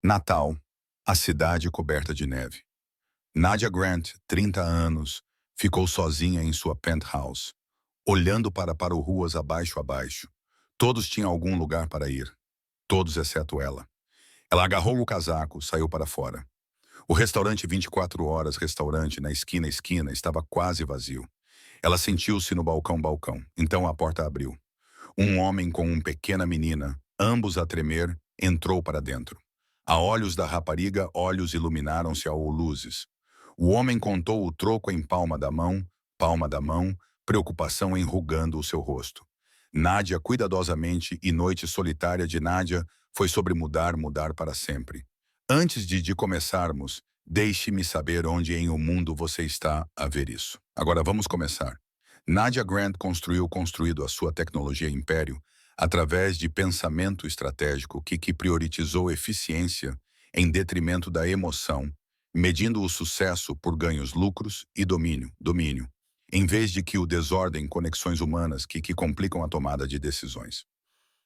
Natal, a cidade coberta de neve. Nadia Grant, 30 anos, ficou sozinha em sua penthouse, olhando para ruas abaixo abaixo. Todos tinham algum lugar para ir, todos exceto ela. Ela agarrou o casaco, saiu para fora. O restaurante 24 horas, restaurante na esquina, estava quase vazio. Ela sentiu-se no balcão. Então a porta abriu. Um homem com uma pequena menina, ambos a tremer, entrou para dentro. A olhos da rapariga, olhos iluminaram-se ao luzes. O homem contou o troco em palma da mão, preocupação enrugando o seu rosto. Nádia, cuidadosamente, e noite solitária de Nádia foi sobre mudar para sempre. Antes de começarmos, deixe-me saber onde em o mundo você está a ver isso. Agora vamos começar. Nadia Grant construído a sua tecnologia império através de pensamento estratégico que priorizou eficiência em detrimento da emoção, medindo o sucesso por ganhos lucros e domínio, em vez de que o desordem conexões humanas que complicam a tomada de decisões.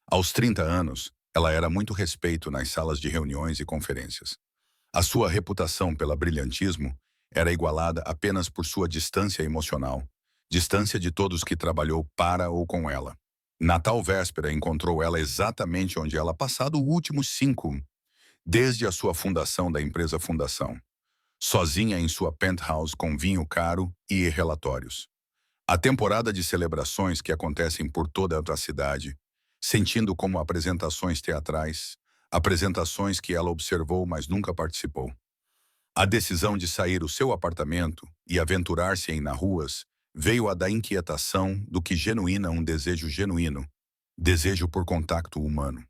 Aos 30 anos, ela era muito respeito nas salas de reuniões e conferências. A sua reputação pela brilhantismo era igualada apenas por sua distância emocional, distância de todos que trabalhou para ou com ela. Na tal véspera encontrou ela exatamente onde ela passado os últimos 5, desde a sua fundação da empresa Fundação, sozinha em sua penthouse com vinho caro e relatórios. A temporada de celebrações que acontecem por toda a cidade, sentindo como apresentações teatrais, apresentações que ela observou mas nunca participou. A decisão de sair do seu apartamento e aventurar-se em nas ruas veio a da inquietação do que genuína um desejo genuíno, desejo por contato humano.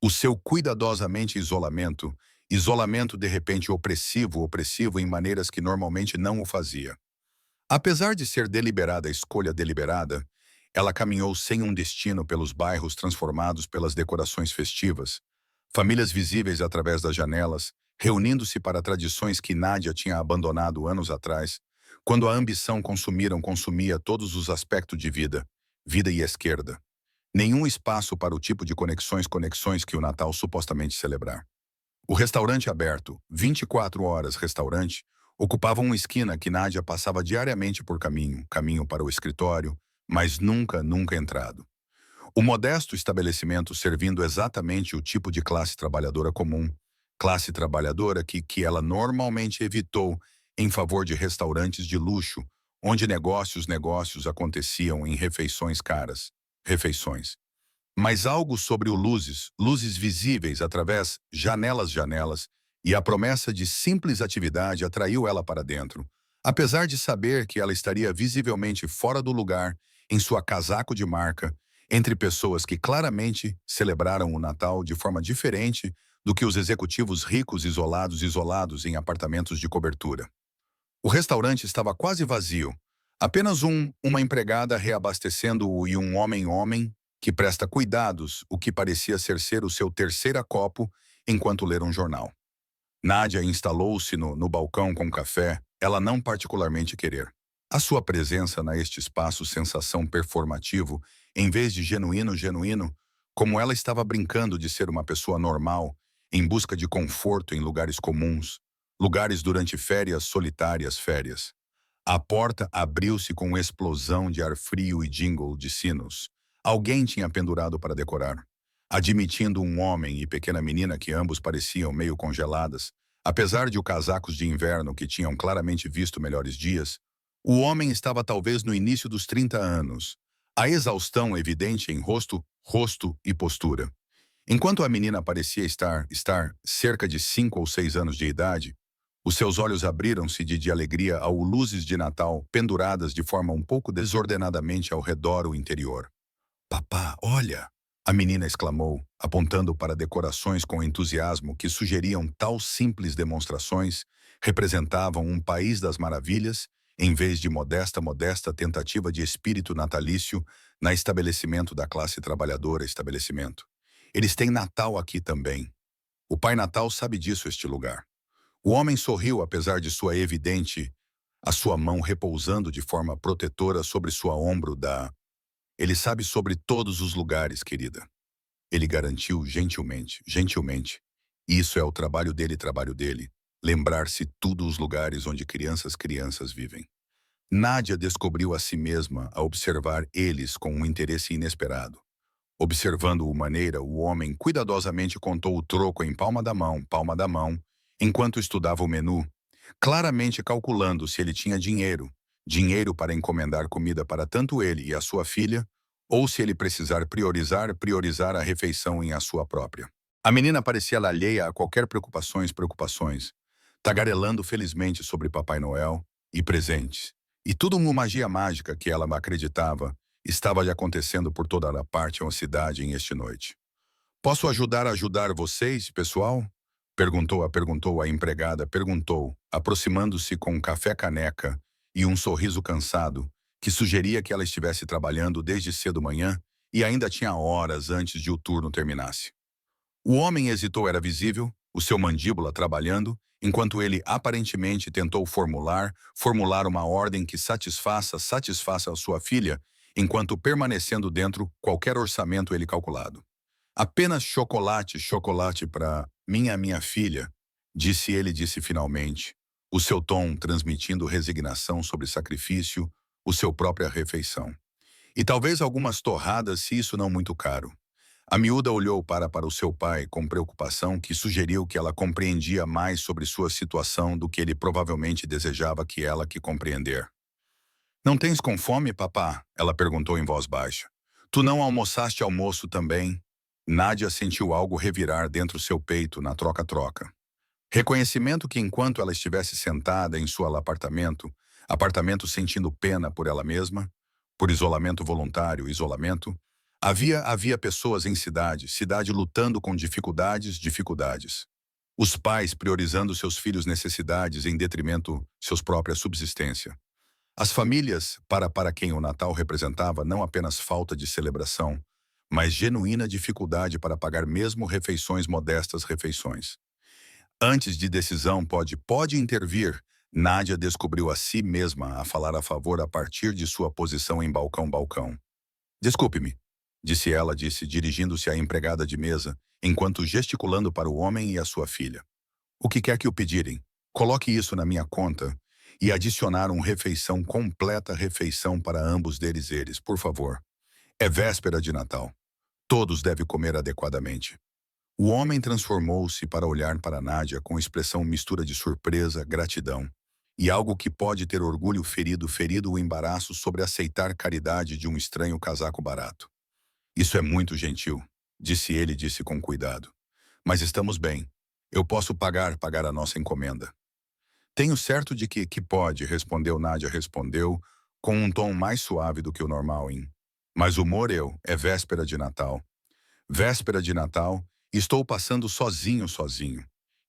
O seu cuidadosamente isolamento de repente opressivo em maneiras que normalmente não o fazia. Apesar de ser deliberada a escolha deliberada, ela caminhou sem um destino pelos bairros transformados pelas decorações festivas, famílias visíveis através das janelas, reunindo-se para tradições que Nádia tinha abandonado anos atrás, quando a ambição consumia todos os aspectos de vida e esquerda. Nenhum espaço para o tipo de conexões que o Natal supostamente celebrar. O restaurante aberto, 24 horas restaurante, ocupava uma esquina que Nádia passava diariamente por caminho para o escritório, mas nunca entrado. O modesto estabelecimento servindo exatamente o tipo de classe trabalhadora comum, classe trabalhadora que ela normalmente evitou em favor de restaurantes de luxo, onde negócios aconteciam em refeições caras, refeições. Mas algo sobre o luzes visíveis através janelas, e a promessa de simples atividade atraiu ela para dentro, apesar de saber que ela estaria visivelmente fora do lugar, em sua casaco de marca, entre pessoas que claramente celebraram o Natal de forma diferente do que os executivos ricos isolados em apartamentos de cobertura. O restaurante estava quase vazio, apenas uma empregada reabastecendo-o e um homem que presta cuidados, o que parecia ser o seu terceiro copo, enquanto ler um jornal. Nádia instalou-se no balcão com café, ela não particularmente querer. A sua presença neste espaço sensação performativo, em vez de genuíno, como ela estava brincando de ser uma pessoa normal, em busca de conforto em lugares comuns, lugares durante férias. A porta abriu-se com explosão de ar frio e jingle de sinos. Alguém tinha pendurado para decorar, admitindo um homem e pequena menina que ambos pareciam meio congeladas. Apesar de os casacos de inverno que tinham claramente visto melhores dias, o homem estava talvez no início dos 30 anos, a exaustão evidente em rosto e postura. Enquanto a menina parecia estar cerca de 5 ou 6 anos de idade, os seus olhos abriram-se de alegria ao luzes de Natal penduradas de forma um pouco desordenadamente ao redor o interior. Papá, olha! A menina exclamou, apontando para decorações com entusiasmo que sugeriam tal simples demonstrações, representavam um país das maravilhas, em vez de modesta tentativa de espírito natalício na estabelecimento da classe trabalhadora estabelecimento. Eles têm Natal aqui também. O Pai Natal sabe disso este lugar. O homem sorriu apesar de sua evidente, a sua mão repousando de forma protetora sobre sua ombro da... Ele sabe sobre todos os lugares, querida. Ele garantiu gentilmente. Isso é o trabalho dele. Lembrar-se tudo os lugares onde crianças vivem. Nádia descobriu a si mesma a observar eles com um interesse inesperado. Observando-o maneira, o homem cuidadosamente contou o troco em palma da mão, enquanto estudava o menu, claramente calculando se ele tinha dinheiro, dinheiro para encomendar comida para tanto ele e a sua filha, ou se ele precisar priorizar a refeição em a sua própria. A menina parecia alheia a qualquer preocupações, tagarelando felizmente sobre Papai Noel e presentes. E tudo uma magia mágica que ela acreditava estava lhe acontecendo por toda a parte a cidade em este noite. Posso ajudar vocês, pessoal? Perguntou a empregada, aproximando-se com um café caneca e um sorriso cansado, que sugeria que ela estivesse trabalhando desde cedo manhã e ainda tinha horas antes de o turno terminasse. O homem hesitou, era visível, o seu mandíbula trabalhando, enquanto ele aparentemente tentou formular uma ordem que satisfaça a sua filha, enquanto permanecendo dentro qualquer orçamento ele calculado. Apenas chocolate para minha filha, disse finalmente, o seu tom transmitindo resignação sobre sacrifício, o seu própria refeição. E talvez algumas torradas, se isso não muito caro. A miúda olhou para o seu pai com preocupação que sugeriu que ela compreendia mais sobre sua situação do que ele provavelmente desejava que ela que compreender. Não tens com fome, papá? Ela perguntou em voz baixa. Tu não almoçaste almoço também? Nádia sentiu algo revirar dentro seu peito na troca-troca. Reconhecimento que enquanto ela estivesse sentada em seu apartamento sentindo pena por ela mesma, por isolamento voluntário, havia pessoas em cidade lutando com dificuldades. Os pais priorizando seus filhos' necessidades em detrimento seus própria subsistência. As famílias, para quem o Natal representava não apenas falta de celebração, mas genuína dificuldade para pagar mesmo refeições. Antes de decisão pode intervir, Nádia descobriu a si mesma a falar a favor a partir de sua posição em balcão. Desculpe-me, disse, dirigindo-se à empregada de mesa, enquanto gesticulando para o homem e a sua filha. O que quer que o pedirem? Coloque isso na minha conta e adicionar completa refeição para ambos eles, por favor. É véspera de Natal. Todos devem comer adequadamente. O homem transformou-se para olhar para Nádia com expressão mistura de surpresa, gratidão, e algo que pode ter orgulho ferido o embaraço sobre aceitar caridade de um estranho casaco barato. Isso é muito gentil, disse com cuidado. Mas estamos bem. Eu posso pagar a nossa encomenda. Tenho certo de que pode, Nádia respondeu, com um tom mais suave do que o normal, hein? Mas é véspera de Natal. Véspera de Natal, estou passando sozinho.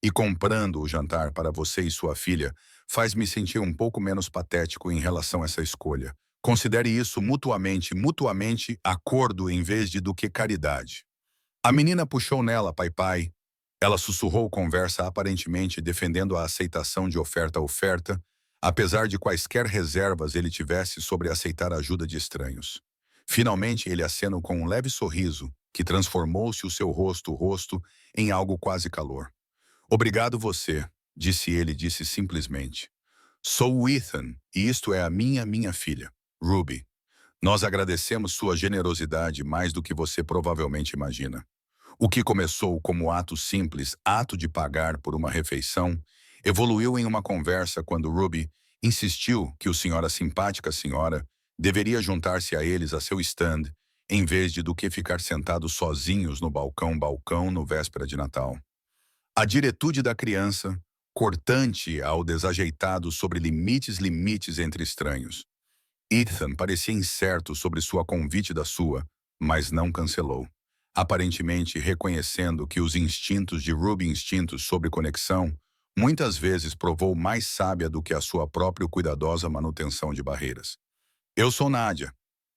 E comprando o jantar para você e sua filha faz-me sentir um pouco menos patético em relação a essa escolha. Considere isso mutuamente acordo em vez de do que caridade. A menina puxou nela, pai. Ela sussurrou conversa aparentemente defendendo a aceitação de oferta, apesar de quaisquer reservas ele tivesse sobre aceitar a ajuda de estranhos. Finalmente ele acenou com um leve sorriso, que transformou-se o seu rosto em algo quase calor. Obrigado você, disse simplesmente. Sou o Ethan, e isto é a minha filha, Ruby. Nós agradecemos sua generosidade mais do que você provavelmente imagina. O que começou como ato de pagar por uma refeição, evoluiu em uma conversa quando Ruby insistiu que simpática senhora, deveria juntar-se a eles a seu stand, em vez de do que ficar sentados sozinhos no balcão no véspera de Natal. A diretude da criança, cortante ao desajeitado sobre limites entre estranhos. Ethan parecia incerto sobre sua convite mas não cancelou. Aparentemente reconhecendo que os instintos de Ruby, instintos sobre conexão, muitas vezes provou mais sábia do que a sua própria cuidadosa manutenção de barreiras. Eu sou Nádia.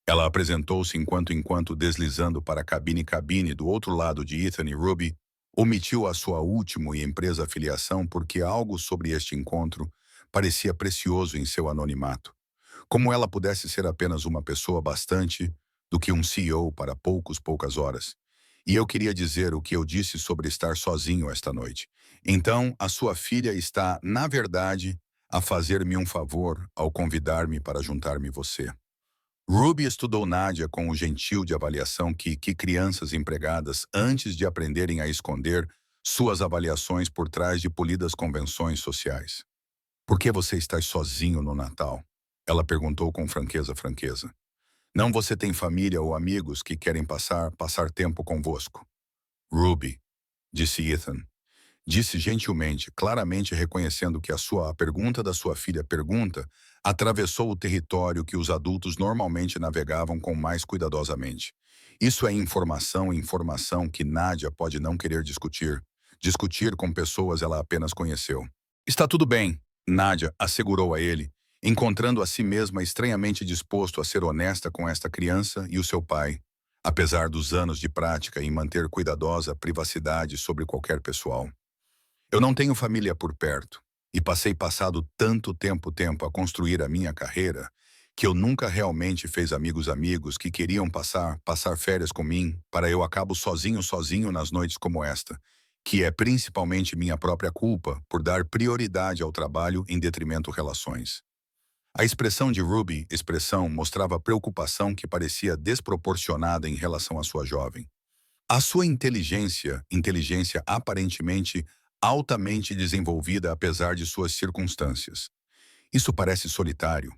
Ela apresentou-se enquanto deslizando para a cabine do outro lado de Ethan e Ruby, omitiu a sua última e empresa afiliação porque algo sobre este encontro parecia precioso em seu anonimato. Como ela pudesse ser apenas uma pessoa bastante do que um CEO para poucas horas. E eu queria dizer o que eu disse sobre estar sozinho esta noite. Então, a sua filha está, na verdade, a fazer-me um favor ao convidar-me para juntar-me você. Ruby estudou Nádia com o gentil de avaliação que crianças empregadas, antes de aprenderem a esconder suas avaliações por trás de polidas convenções sociais. Por que você está sozinho no Natal? Ela perguntou com franqueza. Não você tem família ou amigos que querem passar tempo convosco? Ruby, disse Ethan. Disse gentilmente, claramente reconhecendo que a pergunta da sua filha pergunta atravessou o território que os adultos normalmente navegavam com mais cuidadosamente. Isso é informação que Nádia pode não querer discutir. Discutir com pessoas ela apenas conheceu. Está tudo bem, Nádia assegurou a ele, encontrando a si mesma estranhamente disposto a ser honesta com esta criança e o seu pai, apesar dos anos de prática em manter cuidadosa privacidade sobre qualquer pessoal. Eu não tenho família por perto, e passei passado tanto tempo a construir a minha carreira, que eu nunca realmente fez amigos que queriam passar férias com mim, para eu acabo sozinho nas noites como esta, que é principalmente minha própria culpa por dar prioridade ao trabalho em detrimento relações. A expressão de Ruby, mostrava preocupação que parecia desproporcionada em relação à sua jovem. A sua inteligência aparentemente altamente desenvolvida apesar de suas circunstâncias. Isso parece solitário,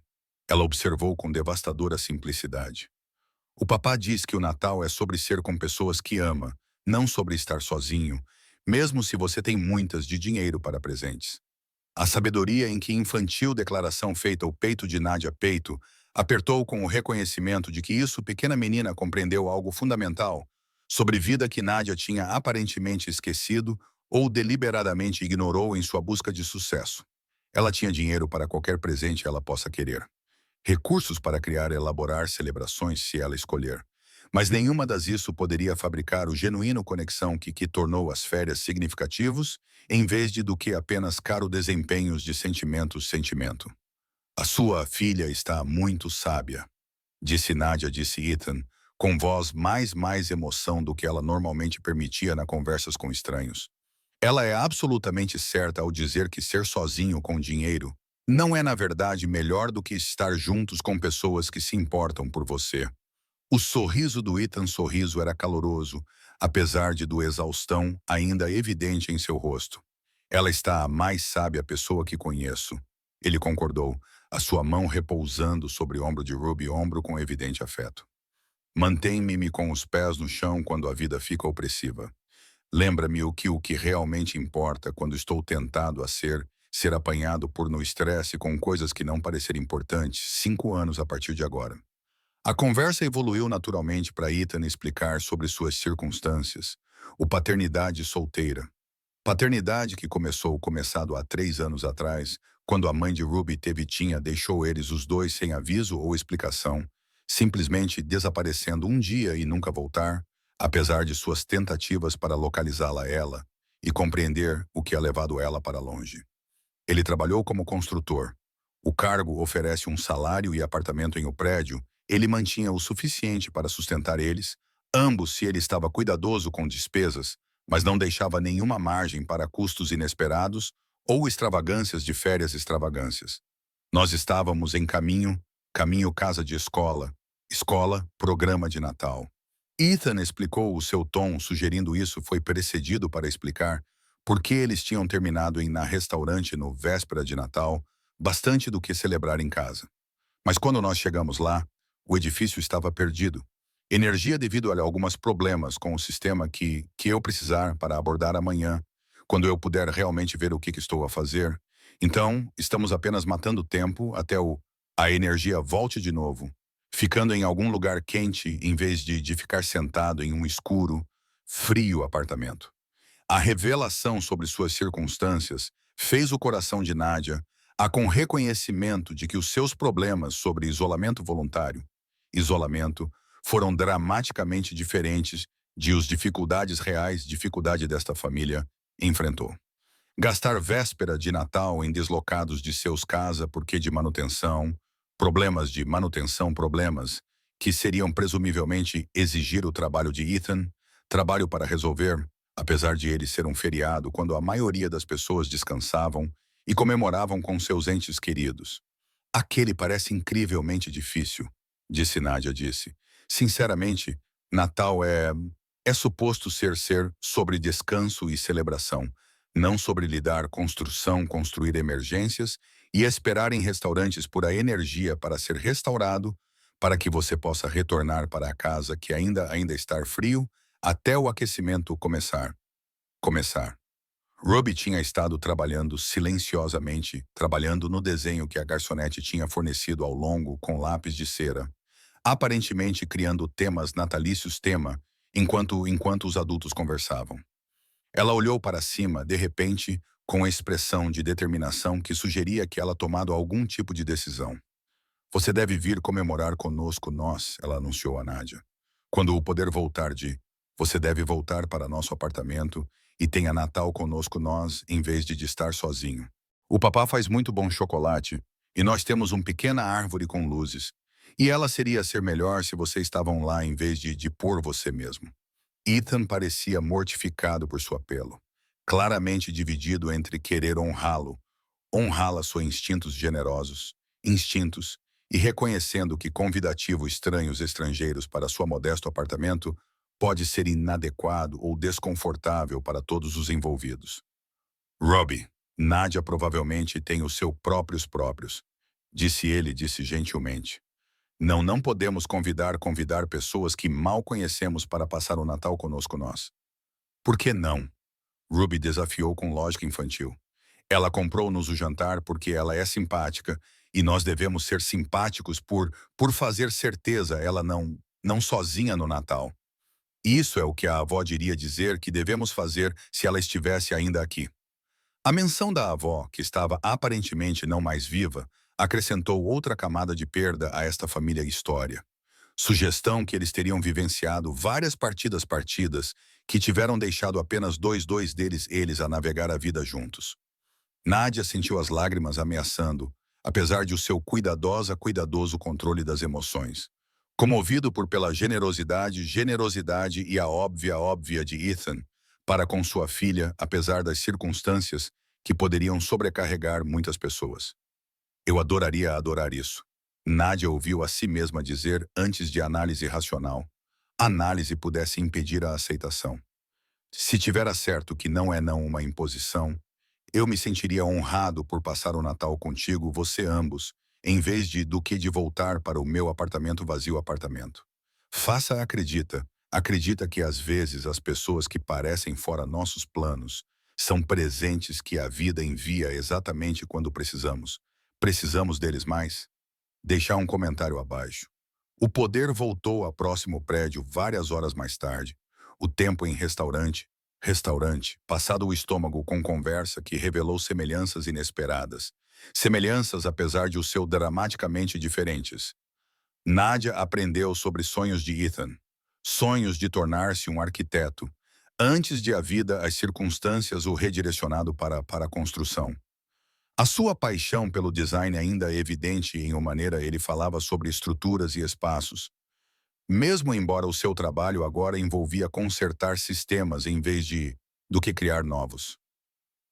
ela observou com devastadora simplicidade. O papá diz que o Natal é sobre ser com pessoas que ama, não sobre estar sozinho, mesmo se você tem muitas de dinheiro para presentes. A sabedoria em que infantil declaração feita ao peito de Nádia Peito apertou com o reconhecimento de que isso pequena menina compreendeu algo fundamental sobre vida que Nádia tinha aparentemente esquecido ou deliberadamente ignorou em sua busca de sucesso. Ela tinha dinheiro para qualquer presente ela possa querer. Recursos para criar e elaborar celebrações se ela escolher. Mas nenhuma das isso poderia fabricar o genuíno conexão que tornou as férias significativos, em vez de do que apenas caro desempenhos de sentimento. A sua filha está muito sábia, disse Nádia, disse Ethan, com voz mais emoção do que ela normalmente permitia na conversas com estranhos. Ela é absolutamente certa ao dizer que ser sozinho com dinheiro não é na verdade melhor do que estar juntos com pessoas que se importam por você. O sorriso do Ethan era caloroso, apesar de do exaustão ainda evidente em seu rosto. Ela está a mais sábia pessoa que conheço. Ele concordou, a sua mão repousando sobre o ombro de Ruby, ombro com evidente afeto. Mantém-me com os pés no chão quando a vida fica opressiva. Lembra-me o que realmente importa quando estou tentado a ser apanhado por no estresse com coisas que não parecerem importantes, 5 anos a partir de agora. A conversa evoluiu naturalmente para Ethan explicar sobre suas circunstâncias, o paternidade solteira. Paternidade que começado há 3 anos atrás, quando a mãe de Ruby deixou eles os dois sem aviso ou explicação, simplesmente desaparecendo um dia e nunca voltar, apesar de suas tentativas para localizá-la ela e compreender o que ha levado ela para longe. Ele trabalhou como construtor. O cargo oferece um salário e apartamento em o prédio. Ele mantinha o suficiente para sustentar eles, ambos se ele estava cuidadoso com despesas, mas não deixava nenhuma margem para custos inesperados ou extravagâncias de férias extravagâncias. Nós estávamos em caminho casa de escola, programa de Natal. Ethan explicou o seu tom, sugerindo isso foi precedido para explicar por que eles tinham terminado na restaurante no véspera de Natal, bastante do que celebrar em casa. Mas quando nós chegamos lá, o edifício estava perdido. Energia devido a alguns problemas com o sistema que eu precisar para abordar amanhã, quando eu puder realmente ver o que estou a fazer. Então, estamos apenas matando tempo até a energia volte de novo, ficando em algum lugar quente em vez de ficar sentado em um escuro, frio apartamento. A revelação sobre suas circunstâncias fez o coração de Nádia com reconhecimento de que os seus problemas sobre isolamento, foram dramaticamente diferentes de os dificuldade desta família enfrentou. Gastar véspera de Natal em deslocados de seus casa porque de manutenção, problemas que seriam presumivelmente exigir o trabalho de Ethan, Trabalho para resolver, apesar de ele ser um feriado quando a maioria das pessoas descansavam e comemoravam com seus entes queridos. Aquele parece incrivelmente difícil, disse Nádia, disse. Sinceramente, Natal é suposto ser sobre descanso e celebração, não sobre lidar construção, construir emergências e esperar em restaurantes por a energia para ser restaurado, para que você possa retornar para a casa que ainda está frio, até o aquecimento começar. Ruby tinha estado trabalhando silenciosamente, trabalhando no desenho que a garçonete tinha fornecido ao longo com lápis de cera, aparentemente criando temas natalícios enquanto os adultos conversavam. Ela olhou para cima, de repente, com a expressão de determinação que sugeria que ela tomado algum tipo de decisão. Você deve vir comemorar conosco ela anunciou a Nádia. Quando o poder voltar você deve voltar para nosso apartamento e tenha Natal conosco em vez de estar sozinho. O papá faz muito bom chocolate e nós temos uma pequena árvore com luzes. E ela seria ser melhor se vocês estavam lá em vez de pôr você mesmo. Ethan parecia mortificado por seu apelo, claramente dividido entre querer honrá-la seus instintos generosos, instintos, e reconhecendo que convidativo estranhos estrangeiros para seu modesto apartamento pode ser inadequado ou desconfortável para todos os envolvidos. Robbie, Nádia provavelmente tem os seus próprios, disse gentilmente. Não podemos convidar pessoas que mal conhecemos para passar o Natal conosco nós. Por que não? Ruby desafiou com lógica infantil. Ela comprou-nos o jantar porque ela é simpática e nós devemos ser simpáticos por fazer certeza ela não sozinha no Natal. Isso é o que a avó diria dizer que devemos fazer se ela estivesse ainda aqui. A menção da avó, que estava aparentemente não mais viva, acrescentou outra camada de perda a esta família história. Sugestão que eles teriam vivenciado várias partidas que tiveram deixado apenas dois eles a navegar a vida juntos. Nádia sentiu as lágrimas ameaçando, apesar de o seu cuidadoso controle das emoções. Comovido pela generosidade e a óbvia de Ethan para com sua filha, apesar das circunstâncias que poderiam sobrecarregar muitas pessoas. Eu adoraria adorar isso. Nádia ouviu a si mesma dizer antes de análise racional. Análise pudesse impedir a aceitação. Se tivera certo que não é não uma imposição, eu me sentiria honrado por passar o Natal contigo, você ambos, em vez do que de voltar para o meu apartamento. Acredita que às vezes as pessoas que parecem fora nossos planos são presentes que a vida envia exatamente quando precisamos. Precisamos deles mais? Deixar um comentário abaixo. O poder voltou ao próximo prédio várias horas mais tarde. O tempo em restaurante, passado o estômago com conversa que revelou semelhanças inesperadas. Semelhanças apesar de o seu dramaticamente diferentes. Nádia aprendeu sobre sonhos de Ethan. Sonhos de tornar-se um arquiteto. Antes de a vida, as circunstâncias o redirecionado para a construção. A sua paixão pelo design ainda é evidente em uma maneira ele falava sobre estruturas e espaços. Mesmo embora o seu trabalho agora envolvia consertar sistemas em vez do que criar novos.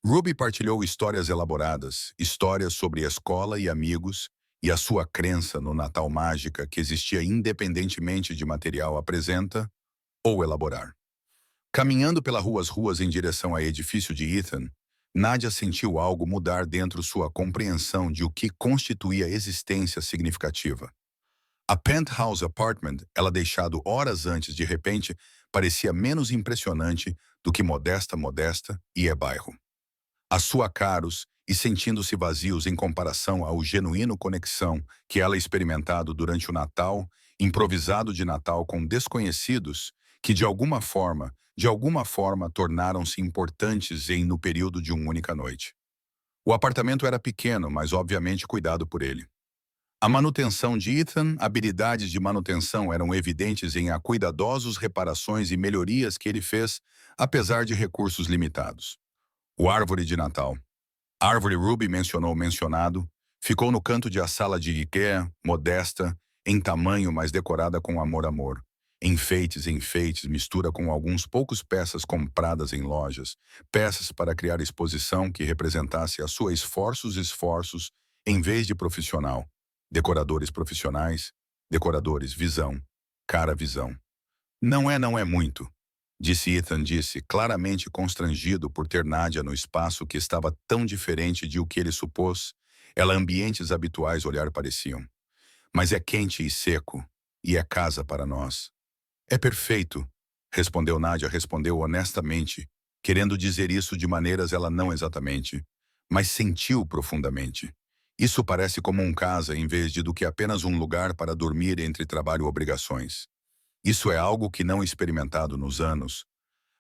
Ruby partilhou histórias elaboradas, histórias sobre escola e amigos, e a sua crença no Natal mágica que existia independentemente de material apresenta ou elaborar. Caminhando pelas ruas em direção ao edifício de Ethan, Nádia sentiu algo mudar dentro sua compreensão de o que constituía existência significativa. A penthouse apartment, ela deixado horas antes de repente, parecia menos impressionante do que modesta e é bairro. A sua caros e sentindo-se vazios em comparação ao genuíno conexão que ela experimentado durante o Natal, improvisado de Natal com desconhecidos, que de alguma forma tornaram-se importantes no período de uma única noite. O apartamento era pequeno, mas obviamente cuidado por ele. A manutenção de Ethan, habilidades de manutenção eram evidentes em a cuidadosos reparações e melhorias que ele fez, apesar de recursos limitados. O árvore de Natal. Árvore Ruby mencionado, ficou no canto de a sala de IKEA, modesta, em tamanho, mas decorada com amor. Enfeites, enfeites, mistura com alguns poucos peças compradas em lojas, peças para criar exposição que representasse a sua esforços, em vez de profissional. Decoradores profissionais, decoradores, visão, cara, visão. Não é muito, disse Ethan, disse, claramente constrangido por ter Nadia no espaço que estava tão diferente de o que ele supôs. Ela ambientes habituais olhar pareciam. Mas é quente e seco, e é casa para nós. É perfeito, respondeu Nádia, respondeu honestamente, querendo dizer isso de maneiras ela não exatamente, mas sentiu profundamente. Isso parece como um casa em vez de do que apenas um lugar para dormir entre trabalho e obrigações. Isso é algo que não experimentado nos anos,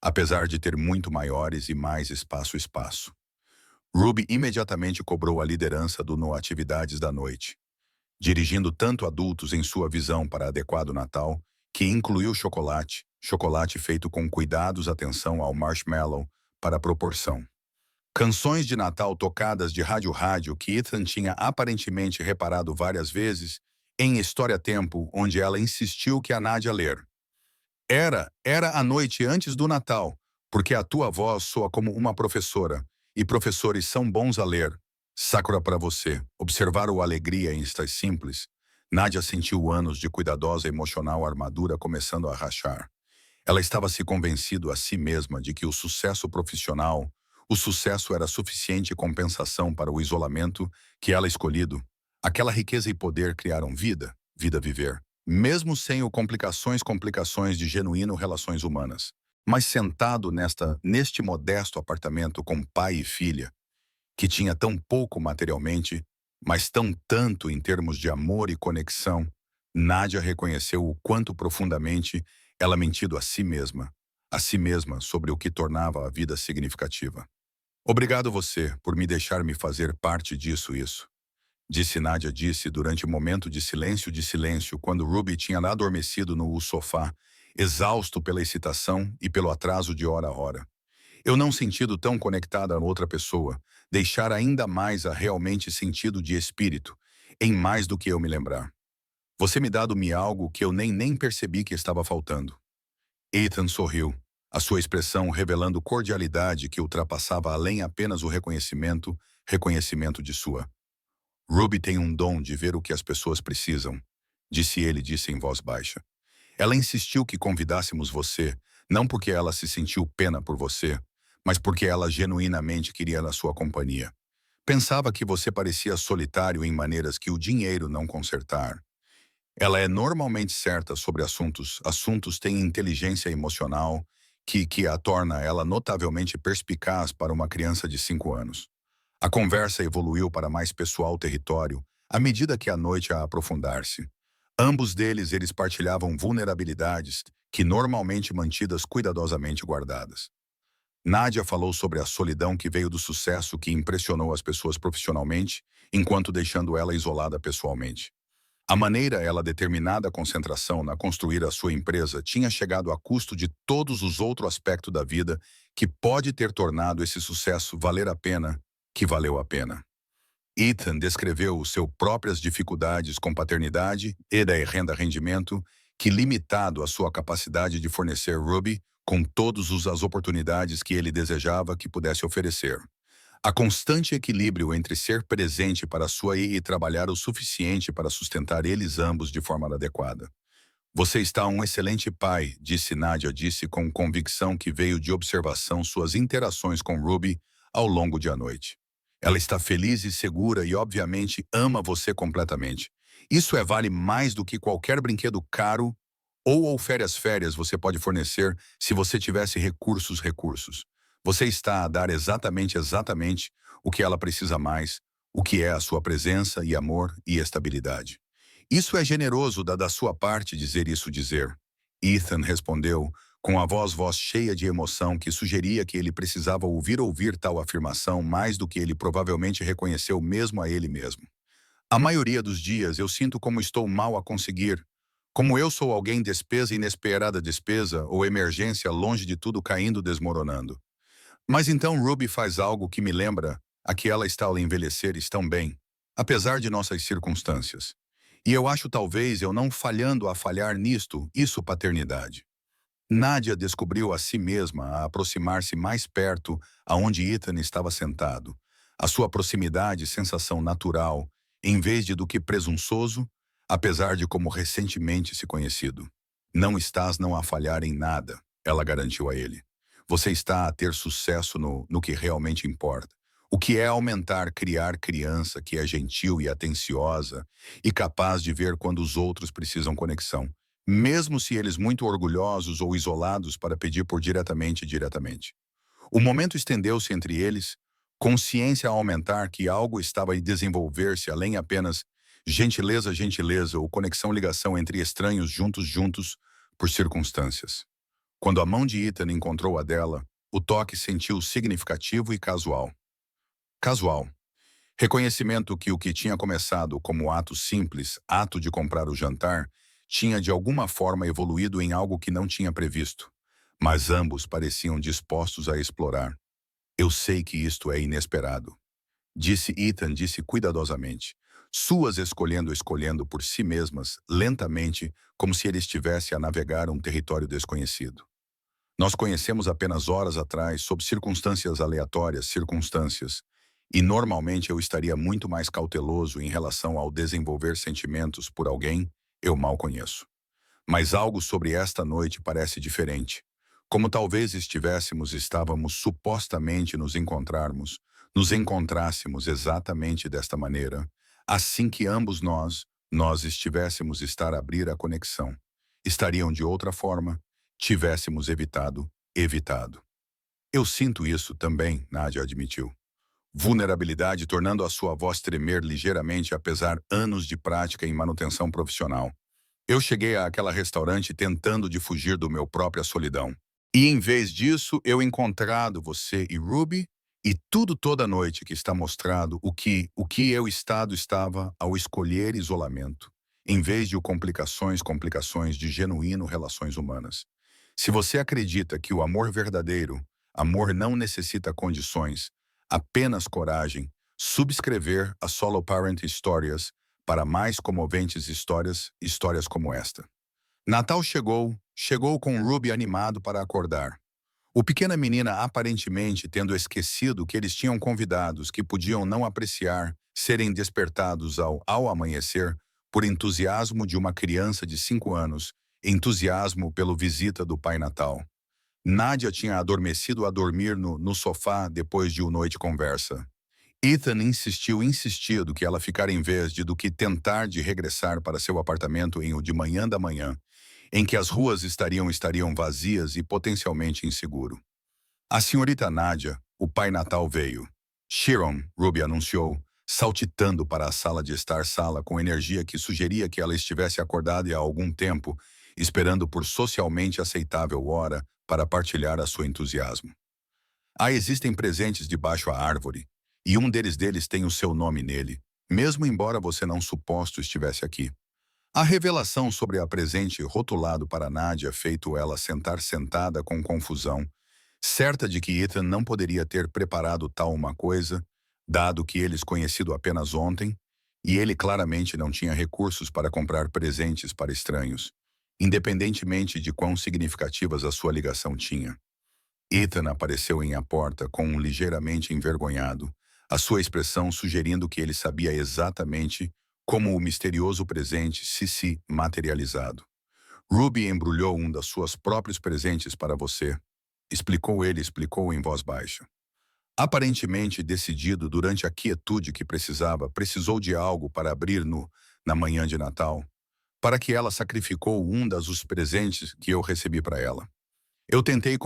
apesar de ter muito maiores e mais espaço. Ruby imediatamente cobrou a liderança do No Atividades da Noite, dirigindo tanto adultos em sua visão para adequado Natal, que incluiu chocolate feito com cuidados, atenção ao marshmallow, para a proporção. Canções de Natal tocadas de rádio que Ethan tinha aparentemente reparado várias vezes em História Tempo, onde ela insistiu que a Nádia ler. Era a noite antes do Natal, porque a tua voz soa como uma professora, e professores são bons a ler. Sakura para você, observar o alegria em estas simples. Nádia sentiu anos de cuidadosa emocional armadura começando a rachar. Ela estava se convencido a si mesma de que o sucesso era suficiente compensação para o isolamento que ela escolhido. Aquela riqueza e poder criaram vida viver, mesmo sem o complicações de genuíno relações humanas. Mas sentado neste modesto apartamento com pai e filha, que tinha tão pouco materialmente, mas tão tanto em termos de amor e conexão, Nádia reconheceu o quanto profundamente ela mentido a si mesma sobre o que tornava a vida significativa. Obrigado você por me deixar me fazer parte isso. Disse Nádia, disse durante um momento de silêncio, quando Ruby tinha adormecido no sofá, exausto pela excitação e pelo atraso de hora a hora. Eu não sentido tão conectada a outra pessoa, deixar ainda mais a realmente sentido de espírito, em mais do que eu me lembrar. Você me dado-me algo que eu nem percebi que estava faltando. Ethan sorriu, a sua expressão revelando cordialidade que ultrapassava além apenas o reconhecimento de sua. Ruby tem um dom de ver o que as pessoas precisam, disse em voz baixa. Ela insistiu que convidássemos você, não porque ela se sentiu pena por você, mas porque ela genuinamente queria a sua companhia. Pensava que você parecia solitário em maneiras que o dinheiro não consertar. Ela é normalmente certa sobre assuntos têm inteligência emocional que a torna ela notavelmente perspicaz para uma criança de 5 anos. A conversa evoluiu para mais pessoal território à medida que a noite a aprofundar-se. Ambos eles partilhavam vulnerabilidades que normalmente mantidas cuidadosamente guardadas. Nádia falou sobre a solidão que veio do sucesso que impressionou as pessoas profissionalmente, enquanto deixando ela isolada pessoalmente. A maneira ela determinada concentração na construir a sua empresa tinha chegado a custo de todos os outros aspectos da vida que pode ter tornado esse sucesso que valeu a pena. Ethan descreveu suas próprias dificuldades com paternidade e da rendimento, que limitado a sua capacidade de fornecer Ruby com todas as oportunidades que ele desejava que pudesse oferecer. A constante equilíbrio entre ser presente para sua e trabalhar o suficiente para sustentar eles ambos de forma adequada. Você está um excelente pai, disse Nádia, disse com convicção que veio de observação suas interações com Ruby ao longo de a noite. Ela está feliz e segura e obviamente ama você completamente. Isso vale mais do que qualquer brinquedo caro ou férias você pode fornecer se você tivesse recursos. Você está a dar exatamente o que ela precisa mais, o que é a sua presença e amor e estabilidade. Isso é generoso da sua parte dizer. Ethan respondeu, com a voz cheia de emoção que sugeria que ele precisava ouvir tal afirmação mais do que ele provavelmente reconheceu mesmo a ele mesmo. A maioria dos dias eu sinto como estou mal a conseguir, como eu sou alguém inesperada despesa ou emergência longe de tudo caindo desmoronando. Mas então Ruby faz algo que me lembra a que ela está ao envelhecer estão bem, apesar de nossas circunstâncias. E eu acho talvez eu não falhando a falhar nisto, isso paternidade. Nádia descobriu a si mesma a aproximar-se mais perto aonde Ethan estava sentado. A sua proximidade, sensação natural, em vez de do que presunçoso, apesar de como recentemente se conhecido. Não estás não a falhar em nada, ela garantiu a ele. Você está a ter sucesso no que realmente importa. O que é aumentar, criar criança que é gentil e atenciosa e capaz de ver quando os outros precisam conexão mesmo se eles muito orgulhosos ou isolados para pedir por diretamente. O momento estendeu-se entre eles, consciência a aumentar que algo estava a desenvolver-se além apenas gentileza ou conexão-ligação entre estranhos juntos por circunstâncias. Quando a mão de Ethan encontrou a dela, o toque sentiu significativo e casual. Casual. Reconhecimento que o que tinha começado como ato simples, ato de comprar o jantar, tinha de alguma forma evoluído em algo que não tinha previsto. Mas ambos pareciam dispostos a explorar. Eu sei que isto é inesperado. Disse Ethan, disse cuidadosamente. Suas escolhendo por si mesmas, lentamente, como se ele estivesse a navegar um território desconhecido. Nós conhecemos apenas horas atrás, sob circunstâncias aleatórias, circunstâncias. E normalmente eu estaria muito mais cauteloso em relação ao desenvolver sentimentos por alguém eu mal conheço. Mas algo sobre esta noite parece diferente. Como talvez estávamos supostamente nos encontrássemos exatamente desta maneira, assim que ambos nós estivéssemos estar a abrir a conexão. Estariam de outra forma, tivéssemos evitado. Eu sinto isso também, Nádia admitiu. Vulnerabilidade tornando a sua voz tremer ligeiramente apesar anos de prática em manutenção profissional. Eu cheguei àquela restaurante tentando de fugir do meu própria solidão. E em vez disso, eu encontrado você e Ruby, e tudo toda noite que está mostrado o que eu estava ao escolher isolamento, em vez de complicações de genuíno relações humanas. Se você acredita que o amor verdadeiro, amor não necessita condições, apenas coragem, subscrever a Solo Parent Histórias para mais comoventes histórias como esta. Natal chegou com Ruby animado para acordar. O pequena menina aparentemente tendo esquecido que eles tinham convidados que podiam não apreciar serem despertados ao amanhecer por entusiasmo de uma criança de 5 anos, entusiasmo pelo visita do Pai Natal. Nádia tinha adormecido a dormir no sofá depois de uma noite conversa. Ethan insistido que ela ficar em vez de do que tentar de regressar para seu apartamento em o de manhã da manhã, em que as ruas estariam vazias e potencialmente inseguro. A senhorita Nádia, o Pai Natal veio. Sharon, Ruby anunciou, saltitando para a sala de estar sala com energia que sugeria que ela estivesse acordada há algum tempo, esperando por socialmente aceitável hora para partilhar a seu entusiasmo. Existem presentes debaixo a árvore, e um deles tem o seu nome nele, mesmo embora você não suposto estivesse aqui. A revelação sobre a presente rotulado para Nádia feito ela sentar sentada com confusão, certa de que Ethan não poderia ter preparado tal uma coisa, dado que eles conhecido apenas ontem, e ele claramente não tinha recursos para comprar presentes para estranhos, independentemente de quão significativas a sua ligação tinha. Ethan apareceu em a porta com um ligeiramente envergonhado, a sua expressão sugerindo que ele sabia exatamente como o misterioso presente se materializado. Ruby embrulhou um dos seus próprios presentes para você, explicou em voz baixa. Aparentemente decidido durante a quietude que precisou de algo para abrir na manhã de Natal, para que ela sacrificou um dos presentes que eu recebi para ela. Eu tentei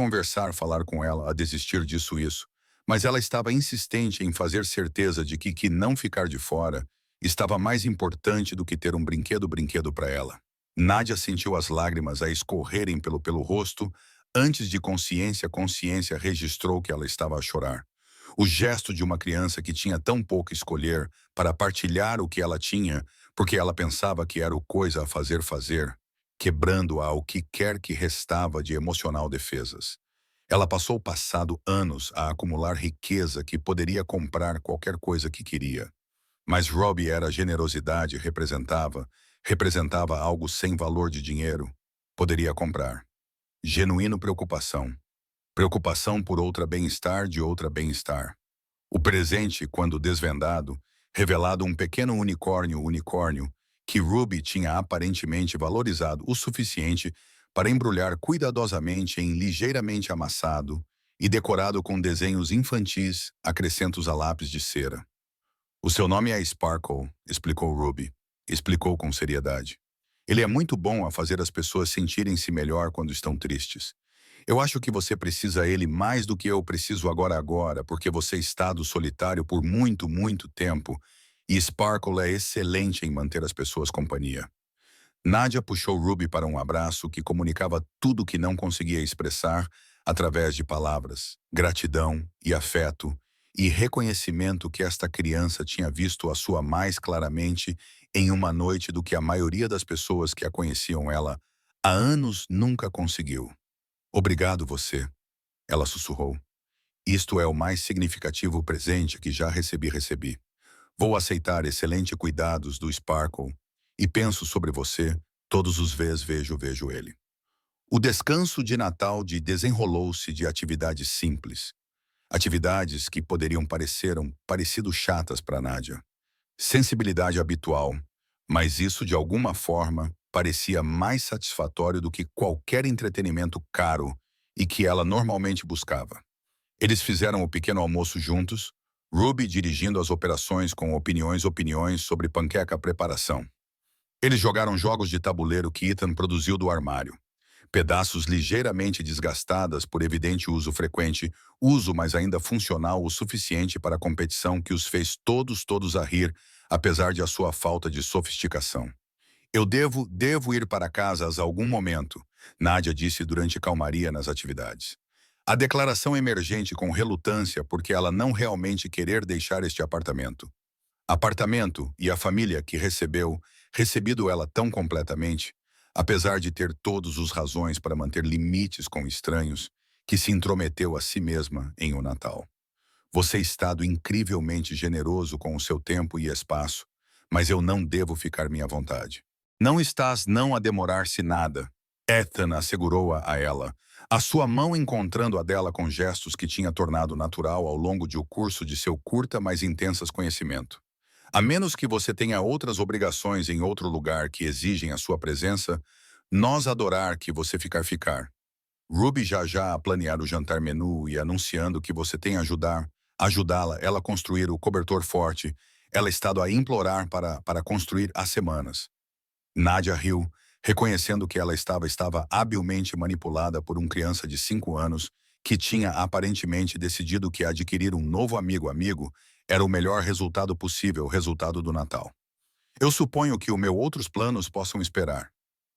falar com ela a desistir isso, mas ela estava insistente em fazer certeza de que não ficar de fora estava mais importante do que ter um brinquedo para ela. Nádia sentiu as lágrimas a escorrerem pelo rosto, antes de consciência registrou que ela estava a chorar. O gesto de uma criança que tinha tão pouco a escolher para partilhar o que ela tinha, porque ela pensava que era o coisa a fazer, quebrando-a ao que quer que restava de emocional defesas. Ela passou passado anos a acumular riqueza que poderia comprar qualquer coisa que queria. Mas Robbie era generosidade, representava algo sem valor de dinheiro. Poderia comprar. Genuíno preocupação. Preocupação por outra bem-estar de outra bem-estar. O presente, quando desvendado, revelado um pequeno unicórnio, que Ruby tinha aparentemente valorizado o suficiente para embrulhar cuidadosamente em ligeiramente amassado e decorado com desenhos infantis, acrescentos a lápis de cera. O seu nome é Sparkle, explicou Ruby. Explicou com seriedade. Ele é muito bom a fazer as pessoas sentirem-se melhor quando estão tristes. Eu acho que você precisa ele mais do que eu preciso agora, porque você está do solitário por muito, muito tempo, e Sparkle é excelente em manter as pessoas companhia. Nadia puxou Ruby para um abraço que comunicava tudo o que não conseguia expressar através de palavras, gratidão e afeto, e reconhecimento que esta criança tinha visto a sua mais claramente em uma noite do que a maioria das pessoas que a conheciam ela há anos nunca conseguiu. Obrigado você, ela sussurrou. Isto é o mais significativo presente que já recebi. Vou aceitar excelente cuidados do Sparkle e penso sobre você todos os vezes vejo ele. O descanso de Natal desenrolou-se de atividades simples. Atividades que poderiam parecido chatas para Nádia. Sensibilidade habitual, mas isso de alguma forma parecia mais satisfatório do que qualquer entretenimento caro e que ela normalmente buscava. Eles fizeram o pequeno almoço juntos, Ruby dirigindo as operações com opiniões sobre panqueca preparação. Eles jogaram jogos de tabuleiro que Ethan produziu do armário. Pedaços ligeiramente desgastadas por evidente uso frequente, mas ainda funcional o suficiente para a competição que os fez todos a rir, apesar de a sua falta de sofisticação. Eu devo ir para casa a algum momento, Nádia disse durante calmaria nas atividades. A declaração emergente com relutância porque ela não realmente querer deixar este apartamento. Apartamento e a família que recebido ela tão completamente, apesar de ter todas as razões para manter limites com estranhos, que se intrometeu a si mesma em o Natal. Você está incrivelmente generoso com o seu tempo e espaço, mas eu não devo ficar minha vontade. Não estás não a demorar-se nada, Ethan assegurou-a a ela, a sua mão encontrando a dela com gestos que tinha tornado natural ao longo de o curso de seu curta, mas intensas conhecimento. A menos que você tenha outras obrigações em outro lugar que exigem a sua presença, nós adorar que você ficar. Ruby já a planear o jantar menu e anunciando que você tem ajudá-la, ela construir o cobertor forte, ela estado a implorar para construir há semanas. Nadia riu, reconhecendo que ela estava habilmente manipulada por uma criança de 5 anos que tinha aparentemente decidido que adquirir um novo amigo era o melhor resultado possível, resultado do Natal. Eu suponho que os meus outros planos possam esperar.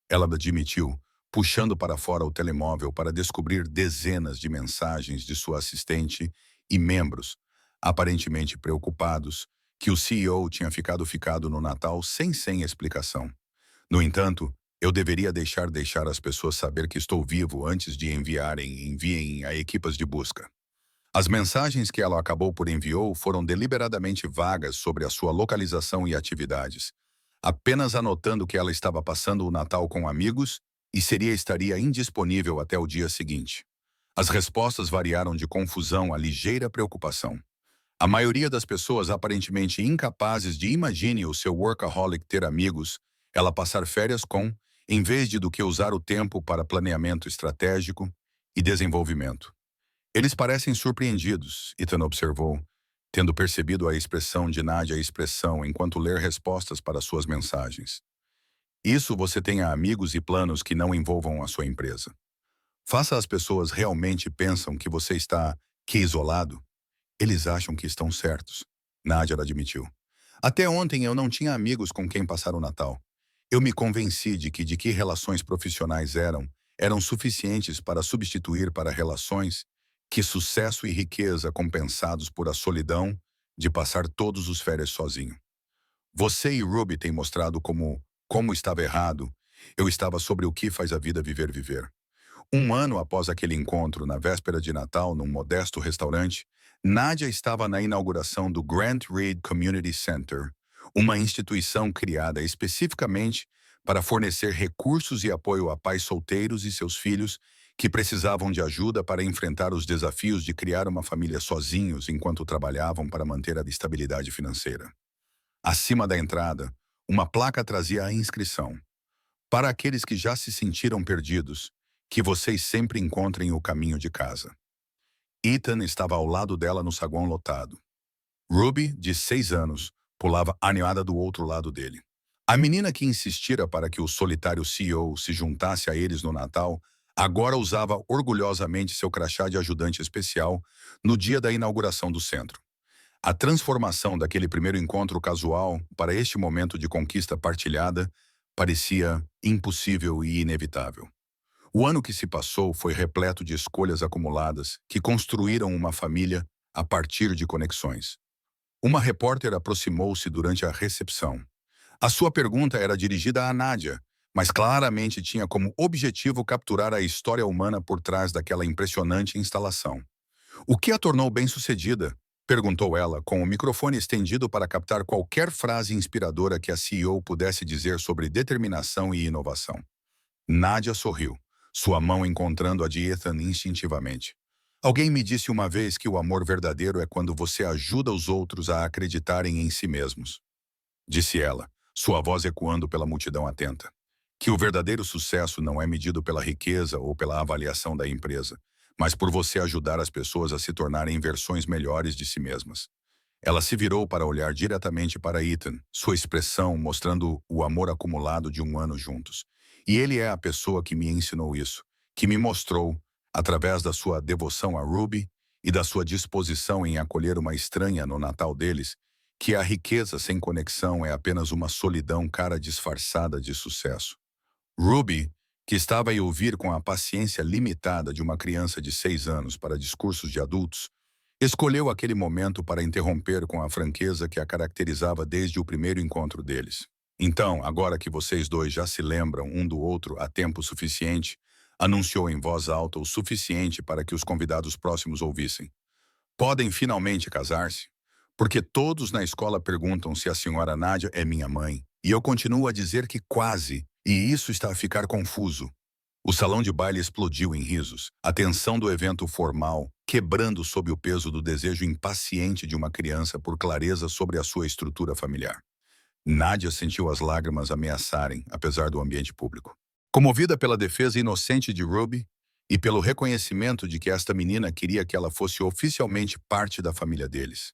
Ela admitiu, puxando para fora o telemóvel para descobrir dezenas de mensagens de sua assistente e membros, aparentemente preocupados, que o CEO tinha ficado no Natal sem explicação. No entanto, eu deveria deixar as pessoas saber que estou vivo antes de enviem a equipas de busca. As mensagens que ela acabou por enviou foram deliberadamente vagas sobre a sua localização e atividades, apenas anotando que ela estava passando o Natal com amigos e estaria indisponível até o dia seguinte. As respostas variaram de confusão a ligeira preocupação. A maioria das pessoas aparentemente incapazes de imagine o seu workaholic ter amigos, ela passar férias com, em vez de do que usar o tempo para planeamento estratégico e desenvolvimento. Eles parecem surpreendidos, Ethan observou, tendo percebido a expressão de Nadia enquanto ler respostas para suas mensagens. Isso você tenha amigos e planos que não envolvam a sua empresa. Faça as pessoas realmente pensam que você está isolado. Eles acham que estão certos, Nadia admitiu. Até ontem eu não tinha amigos com quem passar o Natal. Eu me convenci de que relações profissionais eram suficientes para substituir para relações que sucesso e riqueza compensados por a solidão de passar todos os férias sozinho. Você e Ruby têm mostrado como estava errado. Eu estava sobre o que faz a vida viver. Um ano após aquele encontro, na véspera de Natal, num modesto restaurante, Nadia estava na inauguração do Grant Reed Community Center, uma instituição criada especificamente para fornecer recursos e apoio a pais solteiros e seus filhos que precisavam de ajuda para enfrentar os desafios de criar uma família sozinhos enquanto trabalhavam para manter a estabilidade financeira. Acima da entrada, uma placa trazia a inscrição: para aqueles que já se sentiram perdidos, que vocês sempre encontrem o caminho de casa. Ethan estava ao lado dela no saguão lotado. Ruby, de 6 anos, pulava animada do outro lado dele. A menina que insistira para que o solitário CEO se juntasse a eles no Natal, agora usava orgulhosamente seu crachá de ajudante especial no dia da inauguração do centro. A transformação daquele primeiro encontro casual para este momento de conquista partilhada parecia impossível e inevitável. O ano que se passou foi repleto de escolhas acumuladas que construíram uma família a partir de conexões. Uma repórter aproximou-se durante a recepção. A sua pergunta era dirigida a Nadia, mas claramente tinha como objetivo capturar a história humana por trás daquela impressionante instalação. "O que a tornou bem-sucedida?", perguntou ela, com o microfone estendido para captar qualquer frase inspiradora que a CEO pudesse dizer sobre determinação e inovação. Nadia sorriu, sua mão encontrando a de Ethan instintivamente. "Alguém me disse uma vez que o amor verdadeiro é quando você ajuda os outros a acreditarem em si mesmos", disse ela, sua voz ecoando pela multidão atenta. "Que o verdadeiro sucesso não é medido pela riqueza ou pela avaliação da empresa, mas por você ajudar as pessoas a se tornarem versões melhores de si mesmas." Ela se virou para olhar diretamente para Ethan, sua expressão mostrando o amor acumulado de um ano juntos. "E ele é a pessoa que me ensinou isso, que me mostrou, através da sua devoção a Ruby e da sua disposição em acolher uma estranha no Natal deles, que a riqueza sem conexão é apenas uma solidão cara disfarçada de sucesso." Ruby, que estava a ouvir com a paciência limitada de uma criança de 6 anos para discursos de adultos, escolheu aquele momento para interromper com a franqueza que a caracterizava desde o primeiro encontro deles. "Então, agora que vocês dois já se lembram um do outro há tempo suficiente", anunciou em voz alta o suficiente para que os convidados próximos ouvissem, "podem finalmente casar-se? Porque todos na escola perguntam se a senhora Nadia é minha mãe, e eu continuo a dizer que quase, e isso está a ficar confuso." O salão de baile explodiu em risos, a tensão do evento formal quebrando sob o peso do desejo impaciente de uma criança por clareza sobre a sua estrutura familiar. Nadia sentiu as lágrimas ameaçarem, apesar do ambiente público. Comovida pela defesa inocente de Ruby e pelo reconhecimento de que esta menina queria que ela fosse oficialmente parte da família deles,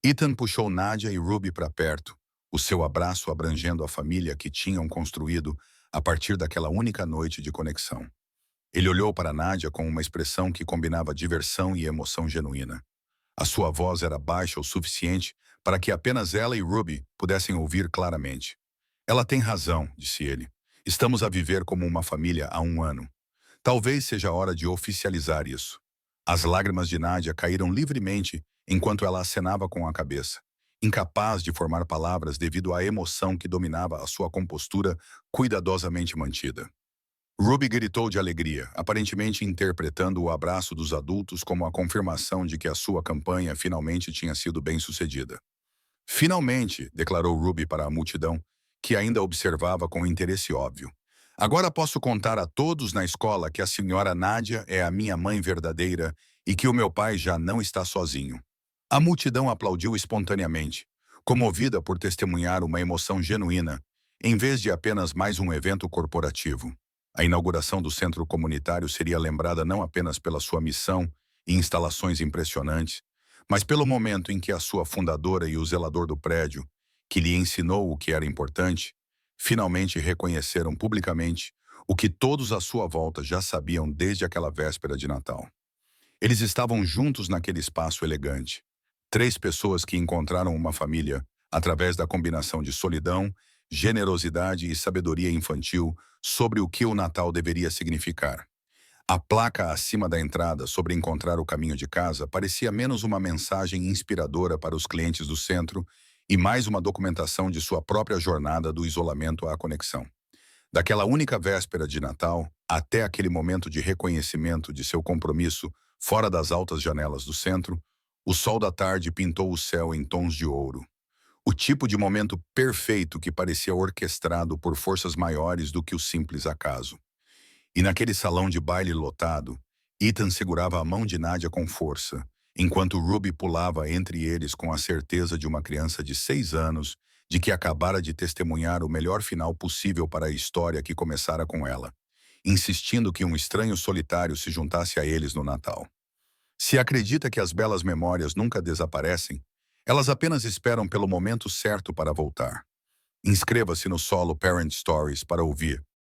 Ethan puxou Nadia e Ruby para perto, o seu abraço abrangendo a família que tinham construído a partir daquela única noite de conexão. Ele olhou para Nadia com uma expressão que combinava diversão e emoção genuína. A sua voz era baixa o suficiente para que apenas ela e Ruby pudessem ouvir claramente. "Ela tem razão", disse ele. "Estamos a viver como uma família há um ano. Talvez seja a hora de oficializar isso." As lágrimas de Nadia caíram livremente enquanto ela acenava com a cabeça, incapaz de formar palavras devido à emoção que dominava a sua compostura cuidadosamente mantida. Ruby gritou de alegria, aparentemente interpretando o abraço dos adultos como a confirmação de que a sua campanha finalmente tinha sido bem-sucedida. "Finalmente", declarou Ruby para a multidão, que ainda observava com interesse óbvio. "Agora posso contar a todos na escola que a senhora Nadia é a minha mãe verdadeira e que o meu pai já não está sozinho." A multidão aplaudiu espontaneamente, comovida por testemunhar uma emoção genuína, em vez de apenas mais um evento corporativo. A inauguração do centro comunitário seria lembrada não apenas pela sua missão e instalações impressionantes, mas pelo momento em que a sua fundadora e o zelador do prédio, que lhe ensinou o que era importante, finalmente reconheceram publicamente o que todos à sua volta já sabiam desde aquela véspera de Natal. Eles estavam juntos naquele espaço elegante. 3 pessoas que encontraram uma família através da combinação de solidão, generosidade e sabedoria infantil sobre o que o Natal deveria significar. A placa acima da entrada sobre encontrar o caminho de casa parecia menos uma mensagem inspiradora para os clientes do centro e mais uma documentação de sua própria jornada do isolamento à conexão. Daquela única véspera de Natal até aquele momento de reconhecimento de seu compromisso fora das altas janelas do centro, o sol da tarde pintou o céu em tons de ouro. O tipo de momento perfeito que parecia orquestrado por forças maiores do que o simples acaso. E naquele salão de baile lotado, Ethan segurava a mão de Nadia com força, enquanto Ruby pulava entre eles com a certeza de uma criança de 6 anos de que acabara de testemunhar o melhor final possível para a história que começara com ela, insistindo que um estranho solitário se juntasse a eles no Natal. Se acredita que as belas memórias nunca desaparecem, elas apenas esperam pelo momento certo para voltar. Inscreva-se no Solo Parent Stories para ouvir